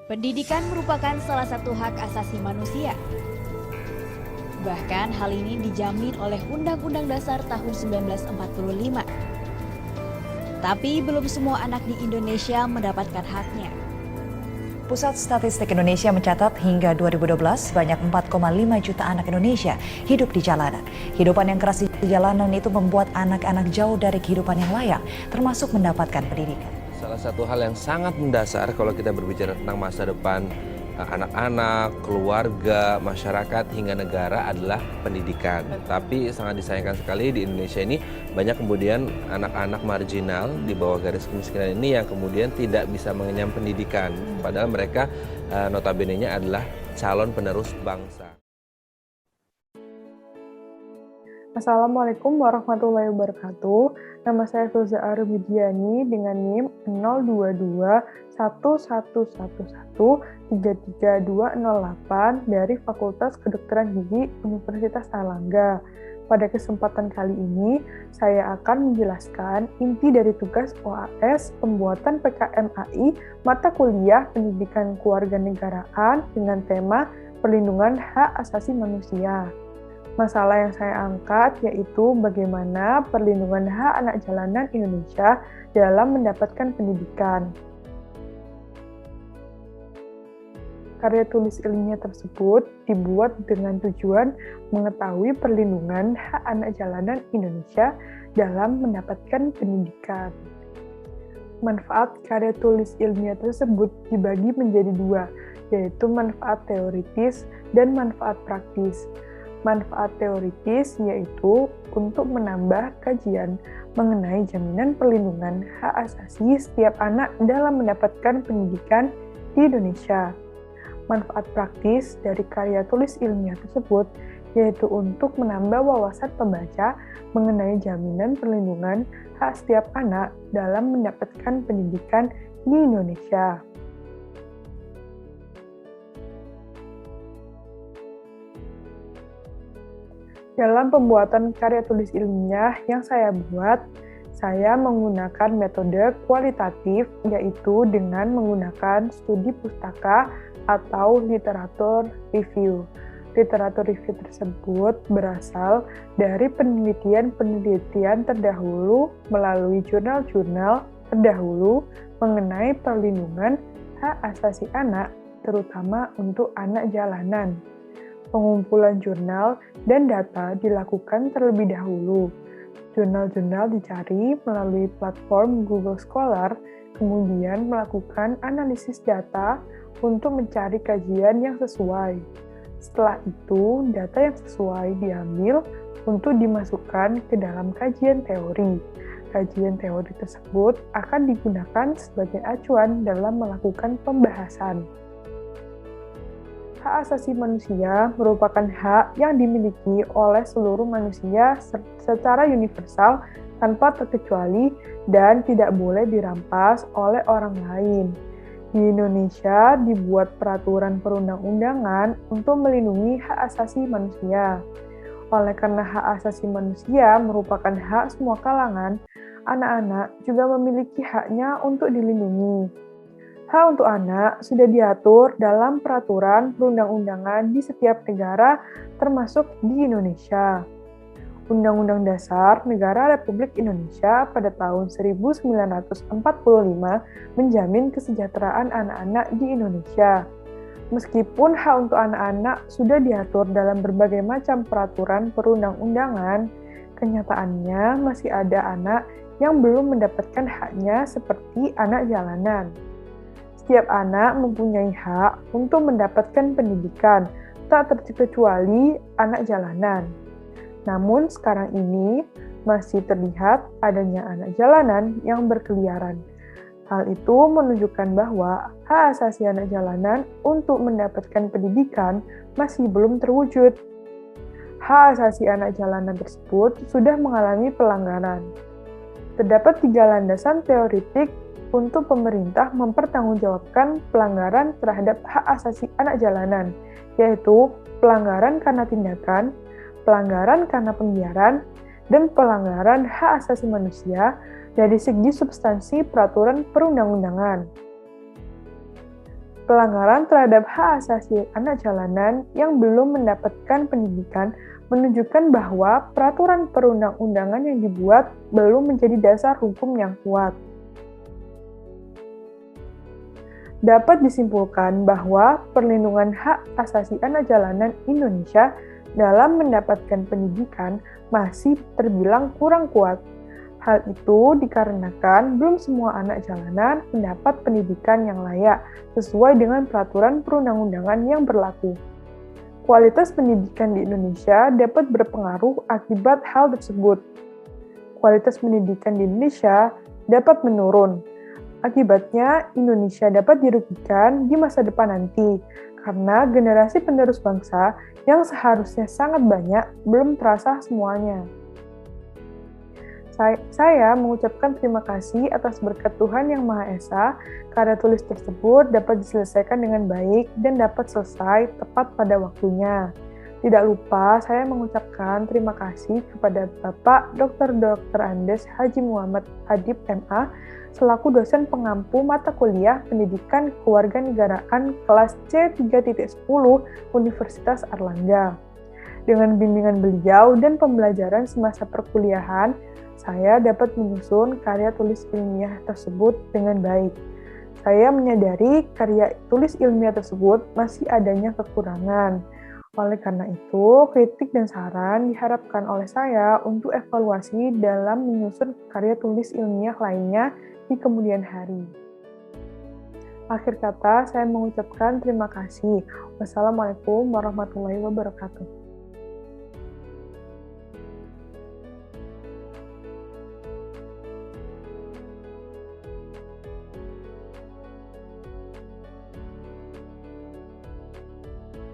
Pendidikan merupakan salah satu hak asasi manusia. Bahkan hal ini dijamin oleh Undang-Undang Dasar tahun 1945. Tapi belum semua anak di Indonesia mendapatkan haknya. Pusat Statistik Indonesia mencatat hingga 2012 banyak 4,5 juta anak Indonesia hidup di jalanan. Kehidupan yang keras di jalanan itu membuat anak-anak jauh dari kehidupan yang layak, termasuk mendapatkan pendidikan. Salah satu hal yang sangat mendasar kalau kita berbicara tentang masa depan anak-anak, keluarga, masyarakat hingga negara adalah pendidikan. Tapi sangat disayangkan sekali di Indonesia ini banyak kemudian anak-anak marginal di bawah garis kemiskinan ini yang kemudian tidak bisa mengenyam pendidikan. Padahal mereka notabene-nya adalah calon penerus bangsa. Assalamualaikum warahmatullahi wabarakatuh. Nama saya Filza Arbidiani dengan NIM 0221111333208 dari Fakultas Kedokteran Gigi Universitas Airlangga. Pada kesempatan kali ini, saya akan menjelaskan inti dari tugas OAS pembuatan PKMAI mata kuliah Pendidikan Kewarganegaraan dengan tema Perlindungan Hak Asasi Manusia. Masalah yang saya angkat yaitu bagaimana perlindungan hak anak jalanan Indonesia dalam mendapatkan pendidikan. Karya tulis ilmiah tersebut dibuat dengan tujuan mengetahui perlindungan hak anak jalanan Indonesia dalam mendapatkan pendidikan. Manfaat karya tulis ilmiah tersebut dibagi menjadi dua, yaitu manfaat teoritis dan manfaat praktis. Manfaat teoritis yaitu untuk menambah kajian mengenai jaminan perlindungan hak asasi setiap anak dalam mendapatkan pendidikan di Indonesia. Manfaat praktis dari karya tulis ilmiah tersebut yaitu untuk menambah wawasan pembaca mengenai jaminan perlindungan hak setiap anak dalam mendapatkan pendidikan di Indonesia. Dalam pembuatan karya tulis ilmiah yang saya buat, saya menggunakan metode kualitatif, yaitu dengan menggunakan studi pustaka atau literatur review. Literatur review tersebut berasal dari penelitian-penelitian terdahulu melalui jurnal-jurnal terdahulu mengenai perlindungan hak asasi anak, terutama untuk anak jalanan. Pengumpulan jurnal dan data dilakukan terlebih dahulu. Jurnal-jurnal dicari melalui platform Google Scholar, kemudian melakukan analisis data untuk mencari kajian yang sesuai. Setelah itu, data yang sesuai diambil untuk dimasukkan ke dalam kajian teori. Kajian teori tersebut akan digunakan sebagai acuan dalam melakukan pembahasan. Hak asasi manusia merupakan hak yang dimiliki oleh seluruh manusia secara universal tanpa terkecuali dan tidak boleh dirampas oleh orang lain. Di Indonesia dibuat peraturan perundang-undangan untuk melindungi hak asasi manusia. Oleh karena hak asasi manusia merupakan hak semua kalangan, anak-anak juga memiliki haknya untuk dilindungi. Hak untuk anak sudah diatur dalam peraturan perundang-undangan di setiap negara, termasuk di Indonesia. Undang-Undang Dasar Negara Republik Indonesia pada tahun 1945 menjamin kesejahteraan anak-anak di Indonesia. Meskipun hak untuk anak-anak sudah diatur dalam berbagai macam peraturan perundang-undangan, kenyataannya masih ada anak yang belum mendapatkan haknya seperti anak jalanan. Setiap anak mempunyai hak untuk mendapatkan pendidikan, tak terkecuali anak jalanan. Namun sekarang ini masih terlihat adanya anak jalanan yang berkeliaran. Hal itu menunjukkan bahwa hak asasi anak jalanan untuk mendapatkan pendidikan masih belum terwujud. Hak asasi anak jalanan tersebut sudah mengalami pelanggaran. Terdapat 3 landasan teoritik untuk pemerintah mempertanggungjawabkan pelanggaran terhadap hak asasi anak jalanan, yaitu pelanggaran karena tindakan, pelanggaran karena pembiaran, dan pelanggaran hak asasi manusia dari segi substansi peraturan perundang-undangan. Pelanggaran terhadap hak asasi anak jalanan yang belum mendapatkan pendidikan menunjukkan bahwa peraturan perundang-undangan yang dibuat belum menjadi dasar hukum yang kuat. Dapat disimpulkan bahwa perlindungan hak asasi anak jalanan Indonesia dalam mendapatkan pendidikan masih terbilang kurang kuat. Hal itu dikarenakan belum semua anak jalanan mendapat pendidikan yang layak sesuai dengan peraturan perundang-undangan yang berlaku. Kualitas pendidikan di Indonesia dapat berpengaruh akibat hal tersebut. Kualitas pendidikan di Indonesia dapat menurun. Akibatnya, Indonesia dapat dirugikan di masa depan nanti karena generasi penerus bangsa yang seharusnya sangat banyak belum terasa semuanya. Saya mengucapkan terima kasih atas berkat Tuhan Yang Maha Esa, karya tulis tersebut dapat diselesaikan dengan baik dan dapat selesai tepat pada waktunya. Tidak lupa, saya mengucapkan terima kasih kepada Bapak Dr. Andes Haji Muhammad Adib MA, selaku dosen pengampu mata kuliah Pendidikan Kewarganegaraan kelas C3.10 Universitas Airlangga. Dengan bimbingan beliau dan pembelajaran semasa perkuliahan, saya dapat menyusun karya tulis ilmiah tersebut dengan baik. Saya menyadari karya tulis ilmiah tersebut masih adanya kekurangan. Oleh karena itu, kritik dan saran diharapkan oleh saya untuk evaluasi dalam menyusun karya tulis ilmiah lainnya di kemudian hari. Akhir kata, saya mengucapkan terima kasih. Wassalamualaikum warahmatullahi wabarakatuh.